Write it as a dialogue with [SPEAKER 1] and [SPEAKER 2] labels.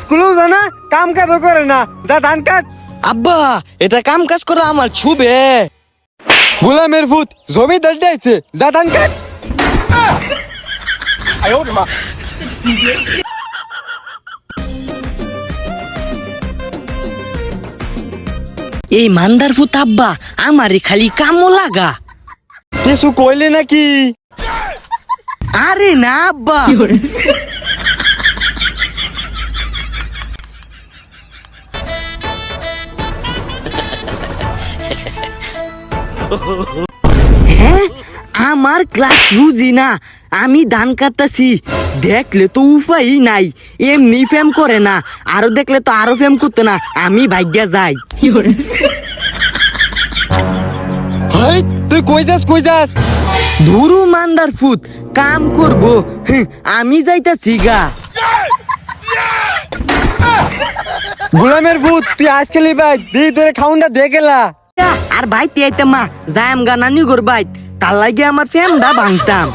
[SPEAKER 1] স্কুলেও জানা কাম কাজও করে না, যা ধান কাট।
[SPEAKER 2] আব্বা এটা কাম কাজ করে আমার ছুবে।
[SPEAKER 1] গোলামের ভূত জমিদার যাইছে, যা ধান কাট।
[SPEAKER 2] এই মান্দার ফুত আব্বা আমারে খালি কামও লাগা।
[SPEAKER 1] কিছু কইলে নাকি?
[SPEAKER 2] আরে না আব্বা, হ্যাঁ আমার ক্লাস রুজি না, আমি ধান কাটতাছি। দেখলে তো উপায় নাই, এমনি ফেম করে না, আরো দেখলে তো আরো ফেম করতে না, আমি ভাগ্যা যাই।
[SPEAKER 1] হেই, তুই কই যাস?
[SPEAKER 2] ধুরু মান্দার ফুত, কাম করবো আমি যাইতাছি গা।
[SPEAKER 1] গোলামের ভূত তুই আজকালি ভাই দিদি তোরে খাউনটা দে গেলা।
[SPEAKER 2] আর ভাই তিয়াইতাম মা যাই আম গানা নিগর বাইত, তার লাগে আমার ফেমটা ভাঙতাম।